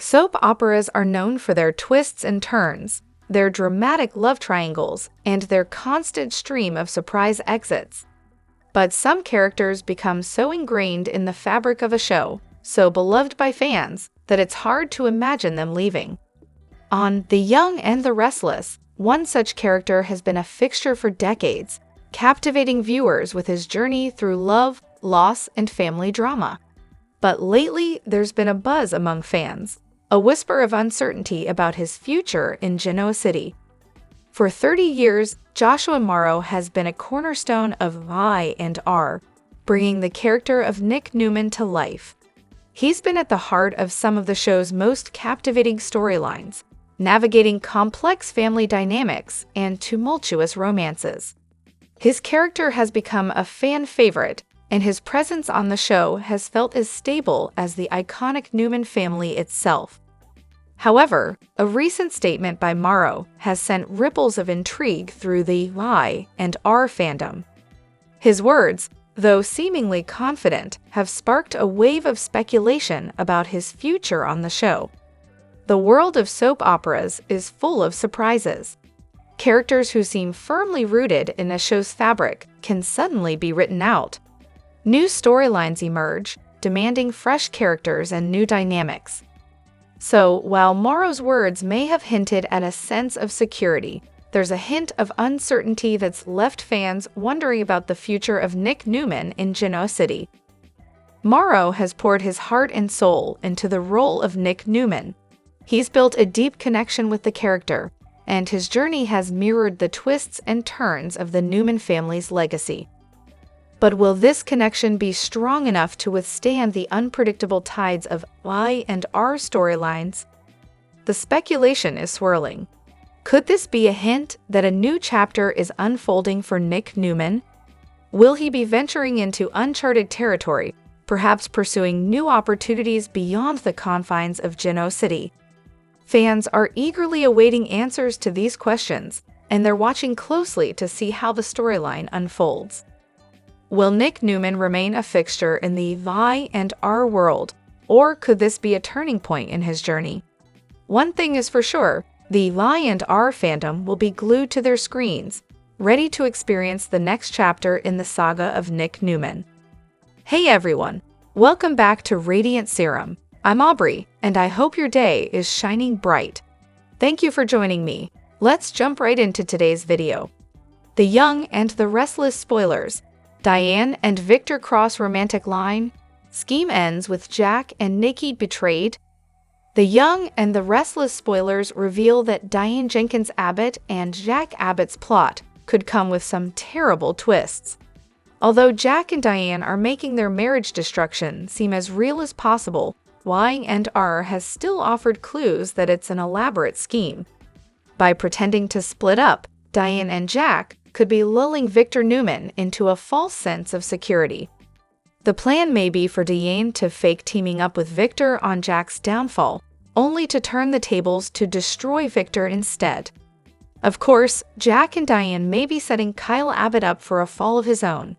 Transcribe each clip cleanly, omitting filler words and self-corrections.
Soap operas are known for their twists and turns, their dramatic love triangles, and their constant stream of surprise exits. But some characters become so ingrained in the fabric of a show, so beloved by fans, that it's hard to imagine them leaving. On The Young and the Restless, one such character has been a fixture for decades, captivating viewers with his journey through love, loss, and family drama. But lately, there's been a buzz among fans, a whisper of uncertainty about his future in Genoa City. For 30 years, Joshua Morrow has been a cornerstone of I&R, bringing the character of Nick Newman to life. He's been at the heart of some of the show's most captivating storylines, navigating complex family dynamics and tumultuous romances. His character has become a fan favorite, and his presence on the show has felt as stable as the iconic Newman family itself. However, a recent statement by Morrow has sent ripples of intrigue through the I&R fandom. His words, though seemingly confident, have sparked a wave of speculation about his future on the show. The world of soap operas is full of surprises. Characters who seem firmly rooted in a show's fabric can suddenly be written out. New storylines emerge, demanding fresh characters and new dynamics. So, while Morrow's words may have hinted at a sense of security, there's a hint of uncertainty that's left fans wondering about the future of Nick Newman in Genoa City. Morrow has poured his heart and soul into the role of Nick Newman. He's built a deep connection with the character, and his journey has mirrored the twists and turns of the Newman family's legacy. But will this connection be strong enough to withstand the unpredictable tides of I&R storylines? The speculation is swirling. Could this be a hint that a new chapter is unfolding for Nick Newman? Will he be venturing into uncharted territory, perhaps pursuing new opportunities beyond the confines of Genoa City? Fans are eagerly awaiting answers to these questions, and they're watching closely to see how the storyline unfolds. Will Nick Newman remain a fixture in the I&R world, or could this be a turning point in his journey? One thing is for sure, the I&R fandom will be glued to their screens, ready to experience the next chapter in the saga of Nick Newman. Hey everyone, welcome back to Radiant Serum. I'm Aubrey, and I hope your day is shining bright. Thank you for joining me. Let's jump right into today's video. The Young and the Restless spoilers. Diane and Victor cross romantic line. Scheme ends with Jack and Nikki betrayed. The Young and the Restless spoilers reveal that Diane Jenkins Abbott and Jack Abbott's plot could come with some terrible twists. Although Jack and Diane are making their marriage destruction seem as real as possible, Y&R has still offered clues that it's an elaborate scheme. By pretending to split up, Diane and Jack could be lulling Victor Newman into a false sense of security. The plan may be for Diane to fake teaming up with Victor on Jack's downfall, only to turn the tables to destroy Victor instead. Of course, Jack and Diane may be setting Kyle Abbott up for a fall of his own.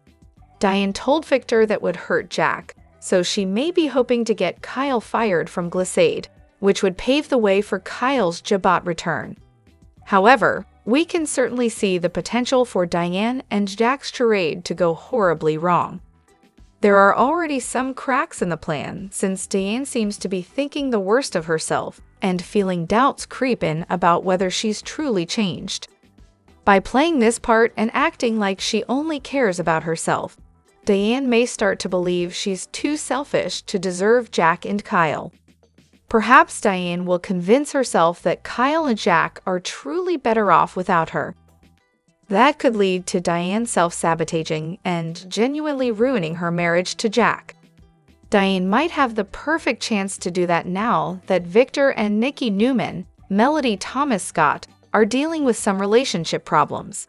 Diane told Victor that would hurt Jack, so she may be hoping to get Kyle fired from Glissade, which would pave the way for Kyle's Jabot return. However, we can certainly see the potential for Diane and Jack's charade to go horribly wrong. There are already some cracks in the plan, since Diane seems to be thinking the worst of herself and feeling doubts creep in about whether she's truly changed. By playing this part and acting like she only cares about herself, Diane may start to believe she's too selfish to deserve Jack and Kyle. Perhaps Diane will convince herself that Kyle and Jack are truly better off without her. That could lead to Diane self-sabotaging and genuinely ruining her marriage to Jack. Diane might have the perfect chance to do that now that Victor and Nikki Newman, Melody Thomas Scott, are dealing with some relationship problems.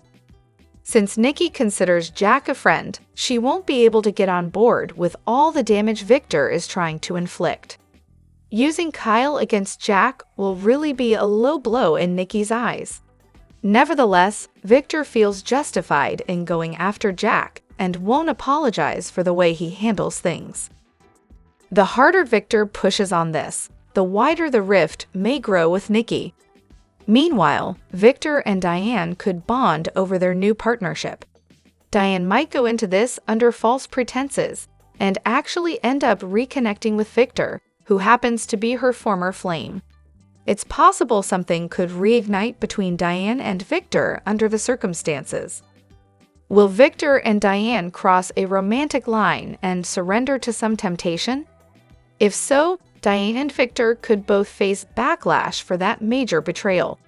Since Nikki considers Jack a friend, she won't be able to get on board with all the damage Victor is trying to inflict. Using Kyle against Jack will really be a low blow in Nikki's eyes. Nevertheless, Victor feels justified in going after Jack and won't apologize for the way he handles things. The harder Victor pushes on this, the wider the rift may grow with Nikki. Meanwhile, Victor and Diane could bond over their new partnership. Diane might go into this under false pretenses and actually end up reconnecting with Victor, who happens to be her former flame. It's possible something could reignite between Diane and Victor under the circumstances. Will Victor and Diane cross a romantic line and surrender to some temptation? If so, Diane and Victor could both face backlash for that major betrayal.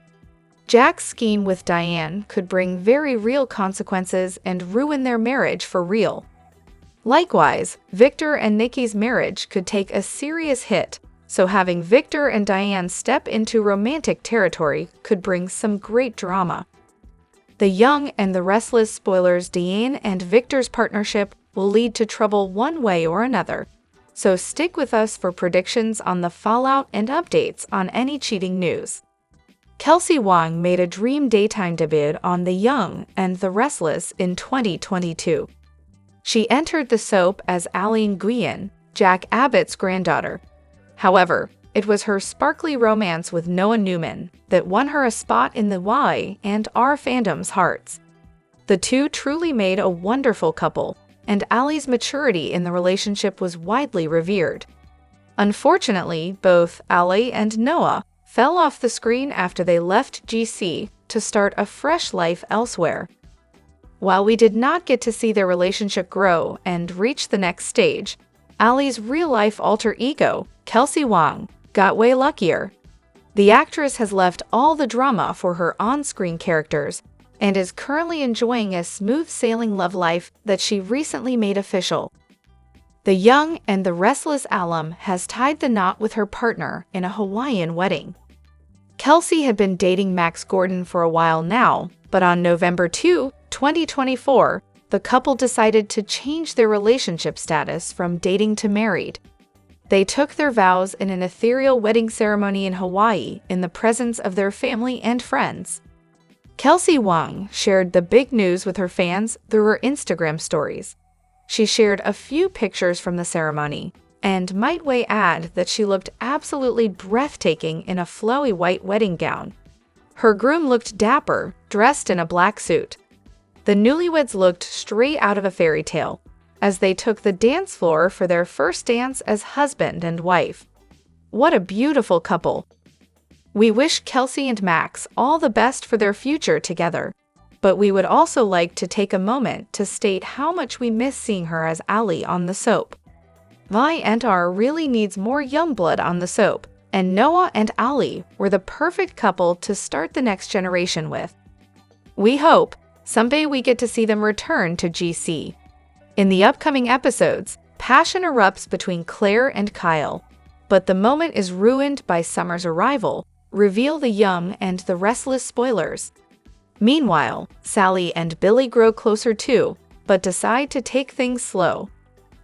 Jack's scheme with Diane could bring very real consequences and ruin their marriage for real. Likewise, Victor and Nikki's marriage could take a serious hit, so having Victor and Diane step into romantic territory could bring some great drama. The Young and the Restless spoilers Diane and Victor's partnership will lead to trouble one way or another, so stick with us for predictions on the fallout and updates on any cheating news. Kelsey Wang made a dream daytime debut on The Young and the Restless in 2022. She entered the soap as Aline Nguyen, Jack Abbott's granddaughter. However, it was her sparkly romance with Noah Newman that won her a spot in the Y and R fandom's hearts. The two truly made a wonderful couple, and Ali's maturity in the relationship was widely revered. Unfortunately, both Ali and Noah fell off the screen after they left GC to start a fresh life elsewhere. While we did not get to see their relationship grow and reach the next stage, Ali's real-life alter ego, Kelsey Wang, got way luckier. The actress has left all the drama for her on-screen characters and is currently enjoying a smooth-sailing love life that she recently made official. The Young and the Restless alum has tied the knot with her partner in a Hawaiian wedding. Kelsey had been dating Max Gordon for a while now, but on November 2, 2024, the couple decided to change their relationship status from dating to married. They took their vows in an ethereal wedding ceremony in Hawaii in the presence of their family and friends. Kelsey Wang shared the big news with her fans through her Instagram stories. She shared a few pictures from the ceremony, and might we add that she looked absolutely breathtaking in a flowy white wedding gown. Her groom looked dapper, dressed in a black suit. The newlyweds looked straight out of a fairy tale, as they took the dance floor for their first dance as husband and wife. What a beautiful couple! We wish Kelsey and Max all the best for their future together, but we would also like to take a moment to state how much we miss seeing her as Ali on the soap. Vi and R really needs more young blood on the soap, and Noah and Ali were the perfect couple to start the next generation with. We hope someday we get to see them return to GC. In the upcoming episodes, passion erupts between Claire and Kyle, but the moment is ruined by Summer's arrival, reveal the Young and the Restless spoilers. Meanwhile, Sally and Billy grow closer too, but decide to take things slow.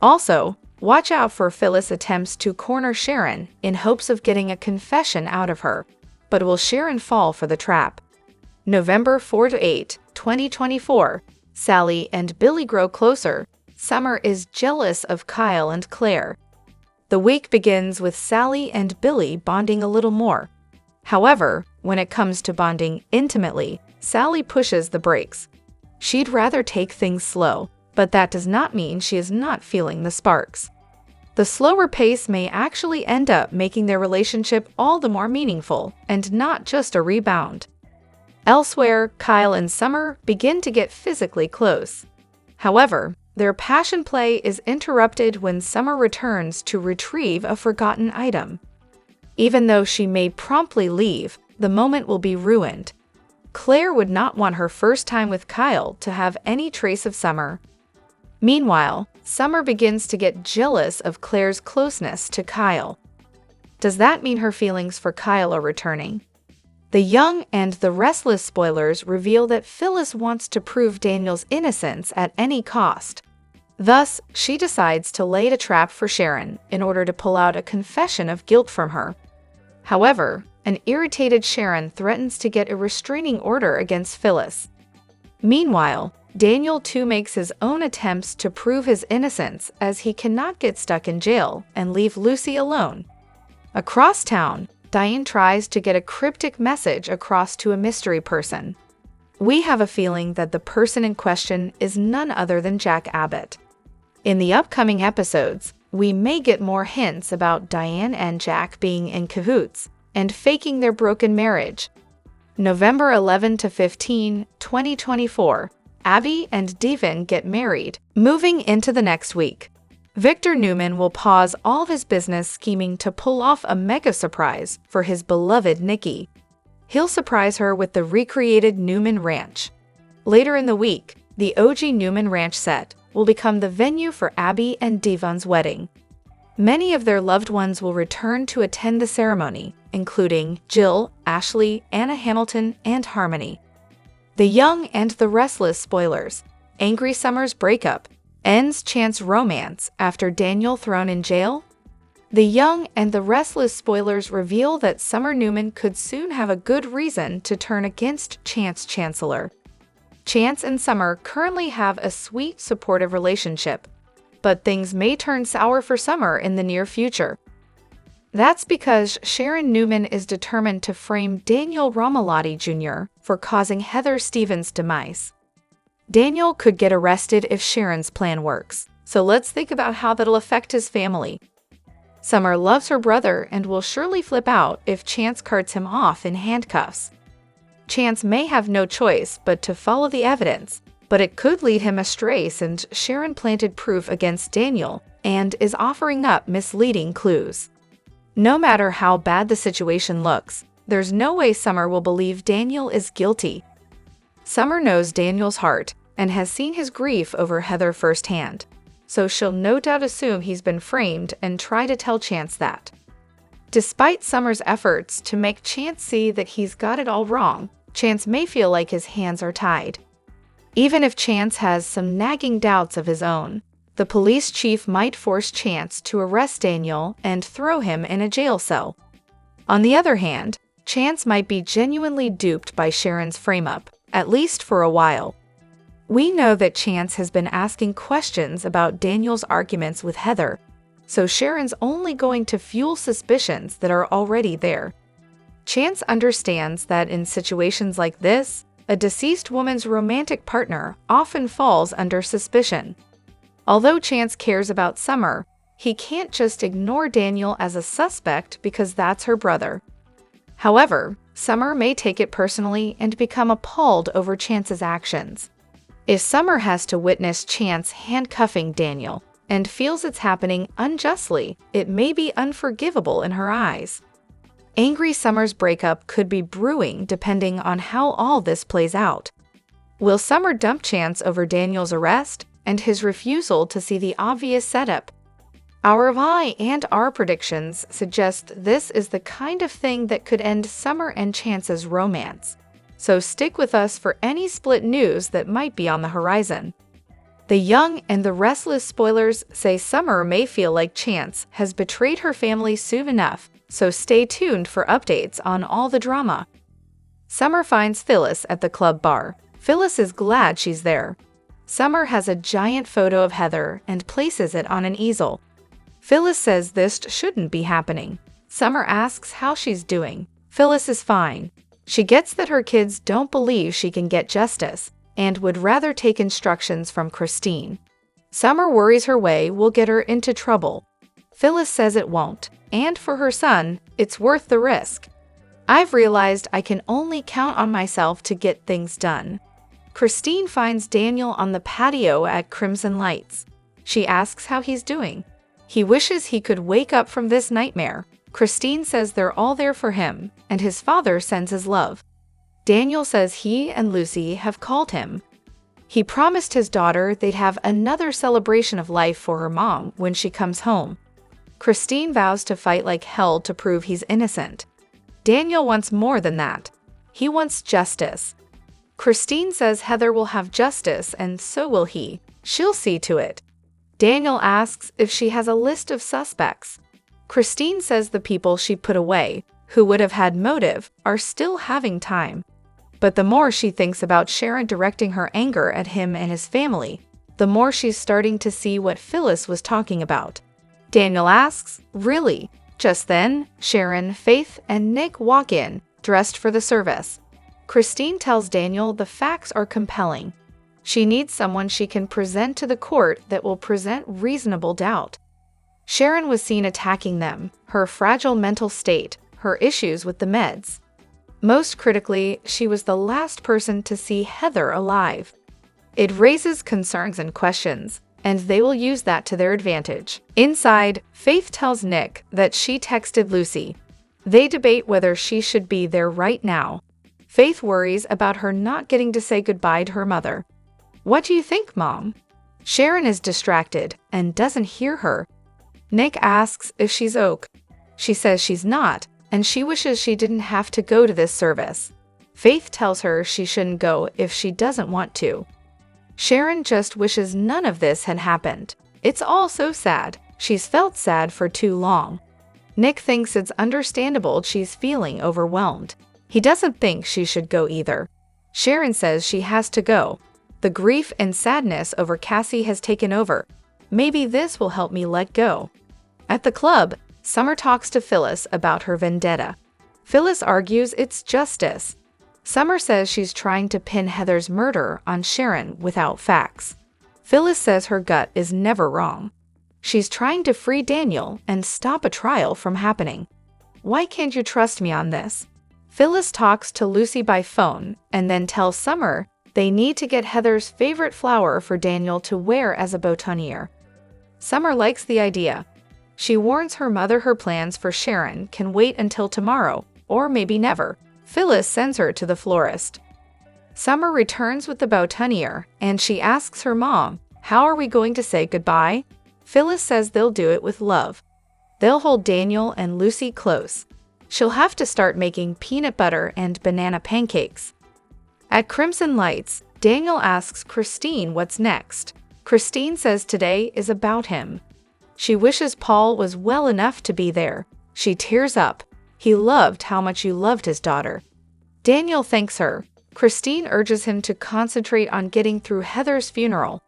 Also, watch out for Phyllis' attempts to corner Sharon in hopes of getting a confession out of her, but will Sharon fall for the trap? November 4-8, 2024, Sally and Billy grow closer. Summer is jealous of Kyle and Claire. The week begins with Sally and Billy bonding a little more. However, when it comes to bonding intimately, Sally pushes the brakes. She'd rather take things slow, but that does not mean she is not feeling the sparks. The slower pace may actually end up making their relationship all the more meaningful and not just a rebound. Elsewhere, Kyle and Summer begin to get physically close. However, their passion play is interrupted when Summer returns to retrieve a forgotten item. Even though she may promptly leave, the moment will be ruined. Claire would not want her first time with Kyle to have any trace of Summer. Meanwhile, Summer begins to get jealous of Claire's closeness to Kyle. Does that mean her feelings for Kyle are returning? The Young and the Restless spoilers reveal that Phyllis wants to prove Daniel's innocence at any cost. Thus, she decides to lay a trap for Sharon in order to pull out a confession of guilt from her. However, an irritated Sharon threatens to get a restraining order against Phyllis. Meanwhile, Daniel too makes his own attempts to prove his innocence as he cannot get stuck in jail and leave Lucy alone. Across town, Diane tries to get a cryptic message across to a mystery person. We have a feeling that the person in question is none other than Jack Abbott. In the upcoming episodes, we may get more hints about Diane and Jack being in cahoots and faking their broken marriage. November 11 to 15, 2024, Abby and Devin get married, moving into the next week. Victor Newman will pause all of his business scheming to pull off a mega surprise for his beloved Nikki. He'll surprise her with the recreated Newman Ranch. Later in the week, the OG Newman Ranch set will become the venue for Abby and Devon's wedding. Many of their loved ones will return to attend the ceremony, including Jill, Ashley, Anna Hamilton, and Harmony. The Young and the Restless spoilers. Angry Summer's breakup. Ends Chance's romance after Daniel thrown in jail? The Young and the Restless spoilers reveal that Summer Newman could soon have a good reason to turn against Chance Chancellor. Chance and Summer currently have a sweet, supportive relationship, but things may turn sour for Summer in the near future. That's because Sharon Newman is determined to frame Daniel Romalotti Jr. for causing Heather Stevens' demise. Daniel could get arrested if Sharon's plan works, so let's think about how that'll affect his family. Summer loves her brother and will surely flip out if Chance carts him off in handcuffs. Chance may have no choice but to follow the evidence, but it could lead him astray since Sharon planted proof against Daniel and is offering up misleading clues. No matter how bad the situation looks, there's no way Summer will believe Daniel is guilty. Summer knows Daniel's heart and has seen his grief over Heather firsthand, so she'll no doubt assume he's been framed and try to tell Chance that. Despite Summer's efforts to make Chance see that he's got it all wrong, Chance may feel like his hands are tied. Even if Chance has some nagging doubts of his own, the police chief might force Chance to arrest Daniel and throw him in a jail cell. On the other hand, Chance might be genuinely duped by Sharon's frame-up, at least for a while. We know that Chance has been asking questions about Daniel's arguments with Heather, so Sharon's only going to fuel suspicions that are already there. Chance understands that in situations like this, a deceased woman's romantic partner often falls under suspicion. Although Chance cares about Summer, he can't just ignore Daniel as a suspect because that's her brother. However, Summer may take it personally and become appalled over Chance's actions. If Summer has to witness Chance handcuffing Daniel and feels it's happening unjustly, it may be unforgivable in her eyes. Angry Summer's breakup could be brewing depending on how all this plays out. Will Summer dump Chance over Daniel's arrest and his refusal to see the obvious setup? Our eye and our predictions suggest this is the kind of thing that could end Summer and Chance's romance. So stick with us for any split news that might be on the horizon. The Young and the Restless spoilers say Summer may feel like Chance has betrayed her family soon enough, so stay tuned for updates on all the drama. Summer finds Phyllis at the club bar. Phyllis is glad she's there. Summer has a giant photo of Heather and places it on an easel. Phyllis says this shouldn't be happening. Summer asks how she's doing. Phyllis is fine. She gets that her kids don't believe she can get justice and would rather take instructions from Christine. Summer worries her way will get her into trouble. Phyllis says it won't, and for her son, it's worth the risk. I've realized I can only count on myself to get things done. Christine finds Daniel on the patio at Crimson Lights. She asks how he's doing. He wishes he could wake up from this nightmare. Christine says they're all there for him, and his father sends his love. Daniel says he and Lucy have called him. He promised his daughter they'd have another celebration of life for her mom when she comes home. Christine vows to fight like hell to prove he's innocent. Daniel wants more than that. He wants justice. Christine says Heather will have justice and so will he. She'll see to it. Daniel asks if she has a list of suspects. Christine says the people she put away, who would have had motive, are still having time. But the more she thinks about Sharon directing her anger at him and his family, the more she's starting to see what Phyllis was talking about. Daniel asks, "Really? Just then, Sharon, Faith, and Nick walk in, dressed for the service. Christine tells Daniel the facts are compelling. She needs someone she can present to the court that will present reasonable doubt. Sharon was seen attacking them, her fragile mental state, her issues with the meds. Most critically, she was the last person to see Heather alive. It raises concerns and questions, and they will use that to their advantage. Inside, Faith tells Nick that she texted Lucy. They debate whether she should be there right now. Faith worries about her not getting to say goodbye to her mother. "What do you think, Mom?" Sharon is distracted and doesn't hear her. Nick asks if she's okay. She says she's not, and she wishes she didn't have to go to this service. Faith tells her she shouldn't go if she doesn't want to. Sharon just wishes none of this had happened. It's all so sad. She's felt sad for too long. Nick thinks it's understandable she's feeling overwhelmed. He doesn't think she should go either. Sharon says she has to go. The grief and sadness over Cassie has taken over. Maybe this will help me let go. At the club, Summer talks to Phyllis about her vendetta. Phyllis argues it's justice. Summer says she's trying to pin Heather's murder on Sharon without facts. Phyllis says her gut is never wrong. She's trying to free Daniel and stop a trial from happening. "Why can't you trust me on this?" Phyllis talks to Lucy by phone and then tells Summer they need to get Heather's favorite flower for Daniel to wear as a boutonniere. Summer likes the idea. She warns her mother her plans for Sharon can wait until tomorrow, or maybe never. Phyllis sends her to the florist. Summer returns with the boutonniere, and she asks her mom, "How are we going to say goodbye?" Phyllis says they'll do it with love. They'll hold Daniel and Lucy close. She'll have to start making peanut butter and banana pancakes. At Crimson Lights, Daniel asks Christine what's next. Christine says today is about him. She wishes Paul was well enough to be there. She tears up. He loved how much you loved his daughter. Daniel thanks her. Christine urges him to concentrate on getting through Heather's funeral.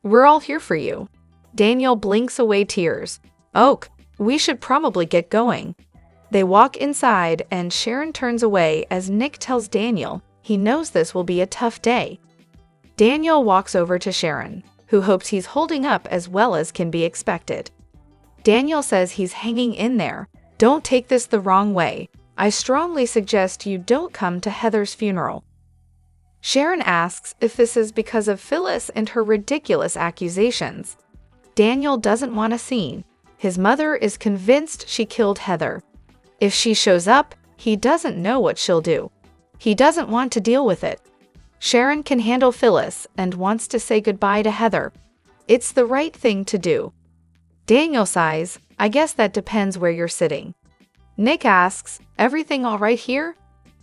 "We're all here for you." Daniel blinks away tears. "Oak, we should probably get going." They walk inside and Sharon turns away as Nick tells Daniel he knows this will be a tough day. Daniel walks over to Sharon, who hopes he's holding up as well as can be expected. Daniel says he's hanging in there. "Don't take this the wrong way. I strongly suggest you don't come to Heather's funeral." Sharon asks if this is because of Phyllis and her ridiculous accusations. Daniel doesn't want a scene. His mother is convinced she killed Heather. If she shows up, he doesn't know what she'll do. He doesn't want to deal with it. Sharon can handle Phyllis and wants to say goodbye to Heather. It's the right thing to do. Daniel sighs, "I guess that depends where you're sitting." Nick asks, "Everything all right here?"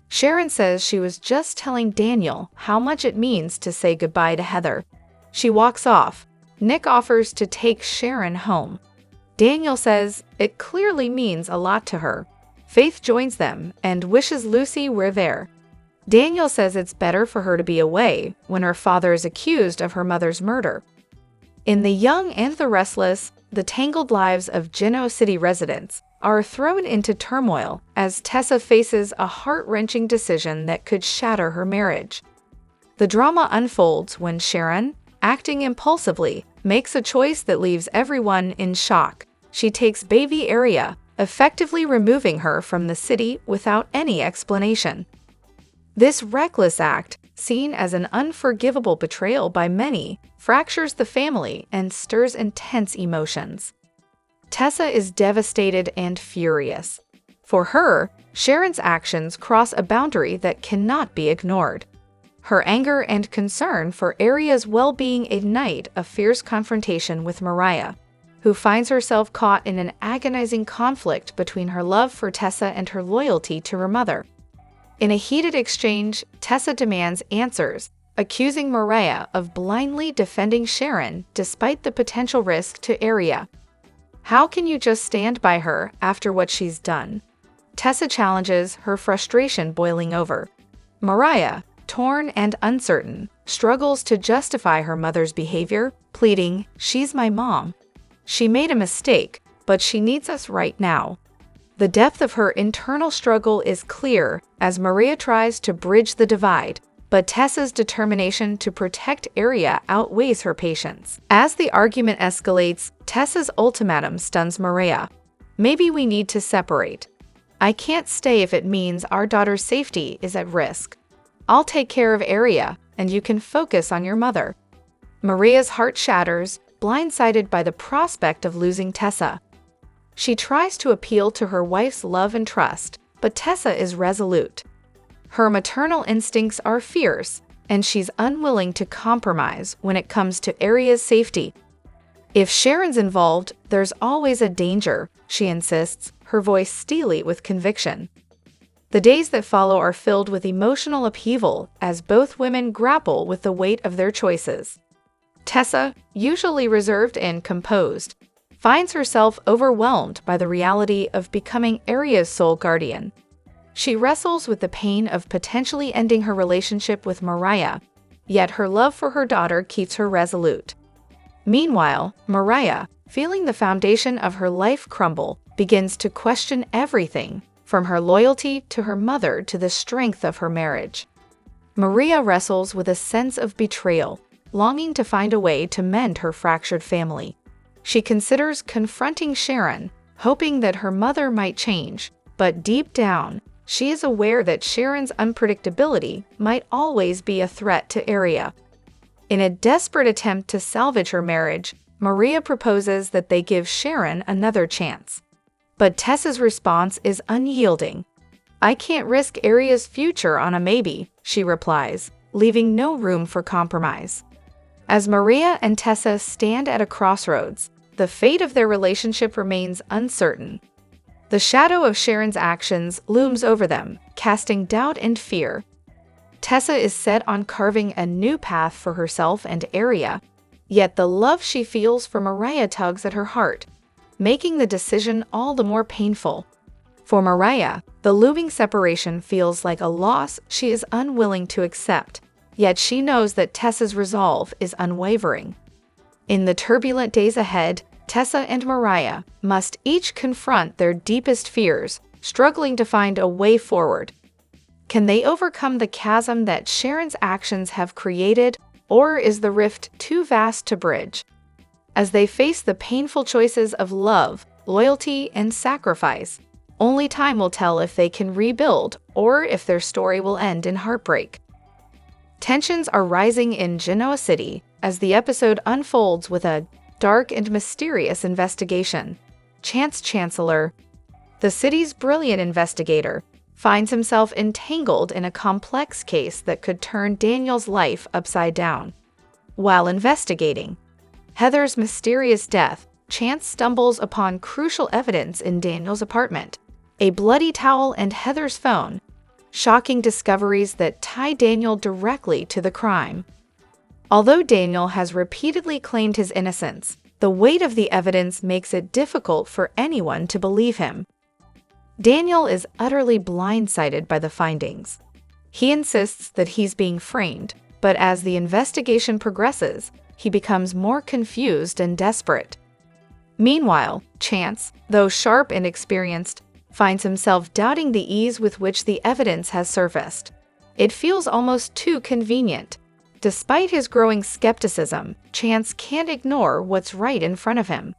Sharon says she was just telling Daniel how much it means to say goodbye to Heather. She walks off. Nick offers to take Sharon home. Daniel says it clearly means a lot to her. Faith joins them and wishes Lucy were there. Daniel says it's better for her to be away when her father is accused of her mother's murder. In The Young and the Restless, the tangled lives of Genoa City residents are thrown into turmoil as Tessa faces a heart-wrenching decision that could shatter her marriage. The drama unfolds when Sharon, acting impulsively, makes a choice that leaves everyone in shock. She takes baby Aria, effectively removing her from the city without any explanation. This reckless act, seen as an unforgivable betrayal by many, fractures the family and stirs intense emotions. Tessa is devastated and furious. For her, Sharon's actions cross a boundary that cannot be ignored. Her anger and concern for Aria's well-being ignite a fierce confrontation with Mariah, who finds herself caught in an agonizing conflict between her love for Tessa and her loyalty to her mother. In a heated exchange, Tessa demands answers, accusing Mariah of blindly defending Sharon despite the potential risk to Aria. "How can you just stand by her after what she's done?" Tessa challenges, her frustration boiling over. Mariah, torn and uncertain, struggles to justify her mother's behavior, pleading, "She's my mom. She made a mistake, but she needs us right now." The depth of her internal struggle is clear as Maria tries to bridge the divide, but Tessa's determination to protect Aria outweighs her patience. As the argument escalates, Tessa's ultimatum stuns Maria. Maybe we need to separate. I can't stay if it means our daughter's safety is at risk. I'll take care of Aria, and you can focus on your mother. Maria's heart shatters, blindsided by the prospect of losing Tessa. She tries to appeal to her wife's love and trust, but Tessa is resolute. Her maternal instincts are fierce, and she's unwilling to compromise when it comes to Aria's safety. If Sharon's involved, there's always a danger, she insists, her voice steely with conviction. The days that follow are filled with emotional upheaval as both women grapple with the weight of their choices. Tessa, usually reserved and composed, finds herself overwhelmed by the reality of becoming Aria's sole guardian. She wrestles with the pain of potentially ending her relationship with Mariah, yet her love for her daughter keeps her resolute. Meanwhile, Mariah, feeling the foundation of her life crumble, begins to question everything, from her loyalty to her mother to the strength of her marriage. Maria wrestles with a sense of betrayal, longing to find a way to mend her fractured family. She considers confronting Sharon, hoping that her mother might change, but deep down, she is aware that Sharon's unpredictability might always be a threat to Aria. In a desperate attempt to salvage her marriage, Maria proposes that they give Sharon another chance. But Tessa's response is unyielding. "I can't risk Aria's future on a maybe," she replies, leaving no room for compromise. As Maria and Tessa stand at a crossroads, the fate of their relationship remains uncertain. The shadow of Sharon's actions looms over them, casting doubt and fear. Tessa is set on carving a new path for herself and Aria, yet the love she feels for Mariah tugs at her heart, making the decision all the more painful. For Mariah, the looming separation feels like a loss she is unwilling to accept, yet she knows that Tessa's resolve is unwavering. In the turbulent days ahead, Tessa and Mariah must each confront their deepest fears, struggling to find a way forward. Can they overcome the chasm that Sharon's actions have created, or is the rift too vast to bridge? As they face the painful choices of love, loyalty, and sacrifice, only time will tell if they can rebuild or if their story will end in heartbreak. Tensions are rising in Genoa City as the episode unfolds with a dark and mysterious investigation. Chance Chancellor, the city's brilliant investigator, finds himself entangled in a complex case that could turn Daniel's life upside down. While investigating Heather's mysterious death, Chance stumbles upon crucial evidence in Daniel's apartment: a bloody towel and Heather's phone, shocking discoveries that tie Daniel directly to the crime. Although Daniel has repeatedly claimed his innocence, the weight of the evidence makes it difficult for anyone to believe him. Daniel is utterly blindsided by the findings. He insists that he's being framed, but as the investigation progresses, he becomes more confused and desperate. Meanwhile, Chance, though sharp and experienced, finds himself doubting the ease with which the evidence has surfaced. It feels almost too convenient. Despite his growing skepticism, Chance can't ignore what's right in front of him.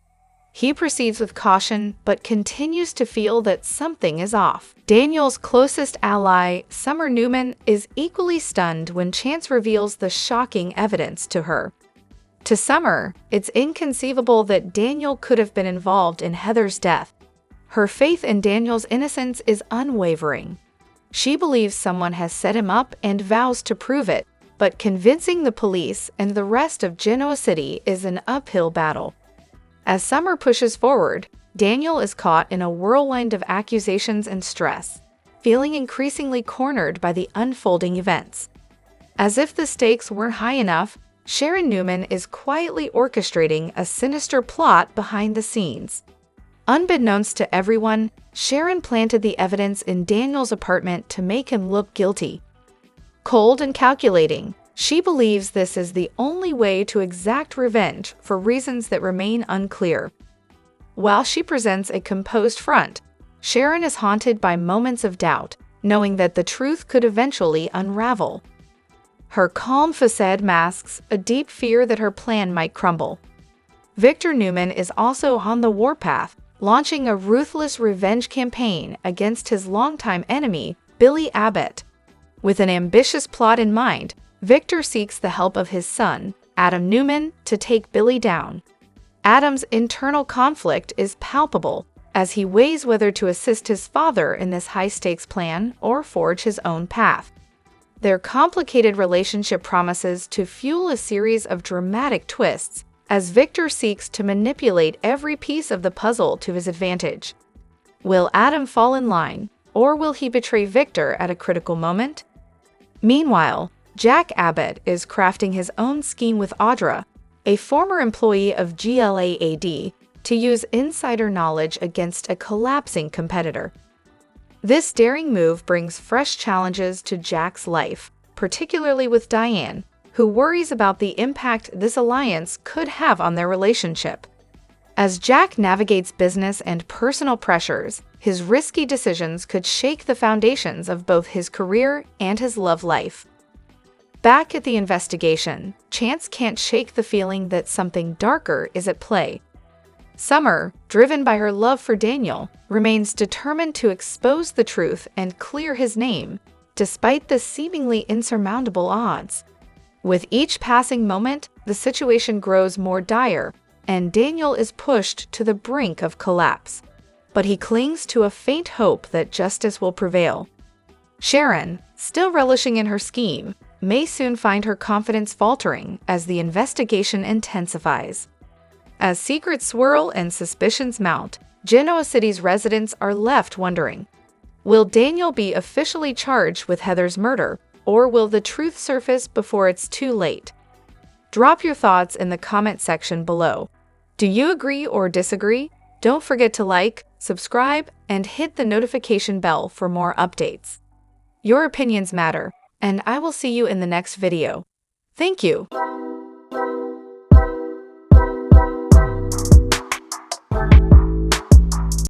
He proceeds with caution, but continues to feel that something is off. Daniel's closest ally, Summer Newman, is equally stunned when Chance reveals the shocking evidence to her. To Summer, it's inconceivable that Daniel could have been involved in Heather's death. Her faith in Daniel's innocence is unwavering. She believes someone has set him up and vows to prove it, but convincing the police and the rest of Genoa City is an uphill battle. As Summer pushes forward, Daniel is caught in a whirlwind of accusations and stress, feeling increasingly cornered by the unfolding events. As if the stakes weren't high enough, Sharon Newman is quietly orchestrating a sinister plot behind the scenes. Unbeknownst to everyone, Sharon planted the evidence in Daniel's apartment to make him look guilty. Cold and calculating, she believes this is the only way to exact revenge for reasons that remain unclear. While she presents a composed front, Sharon is haunted by moments of doubt, knowing that the truth could eventually unravel. Her calm facade masks a deep fear that her plan might crumble. Victor Newman is also on the warpath, launching a ruthless revenge campaign against his longtime enemy, Billy Abbott. With an ambitious plot in mind, Victor seeks the help of his son, Adam Newman, to take Billy down. Adam's internal conflict is palpable, as he weighs whether to assist his father in this high-stakes plan or forge his own path. Their complicated relationship promises to fuel a series of dramatic twists as Victor seeks to manipulate every piece of the puzzle to his advantage. Will Adam fall in line, or will he betray Victor at a critical moment? Meanwhile, Jack Abbott is crafting his own scheme with Audra, a former employee of GLAAD, to use insider knowledge against a collapsing competitor. This daring move brings fresh challenges to Jack's life, particularly with Diane, who worries about the impact this alliance could have on their relationship. As Jack navigates business and personal pressures, his risky decisions could shake the foundations of both his career and his love life. Back at the investigation, Chance can't shake the feeling that something darker is at play. Summer, driven by her love for Daniel, remains determined to expose the truth and clear his name, despite the seemingly insurmountable odds. With each passing moment, the situation grows more dire, and Daniel is pushed to the brink of collapse. But he clings to a faint hope that justice will prevail. Sharon, still relishing in her scheme, may soon find her confidence faltering as the investigation intensifies. As secrets swirl and suspicions mount, Genoa City's residents are left wondering, will Daniel be officially charged with Heather's murder, or will the truth surface before it's too late? Drop your thoughts in the comment section below. Do you agree or disagree? Don't forget to like, subscribe, and hit the notification bell for more updates. Your opinions matter, and I will see you in the next video. Thank you.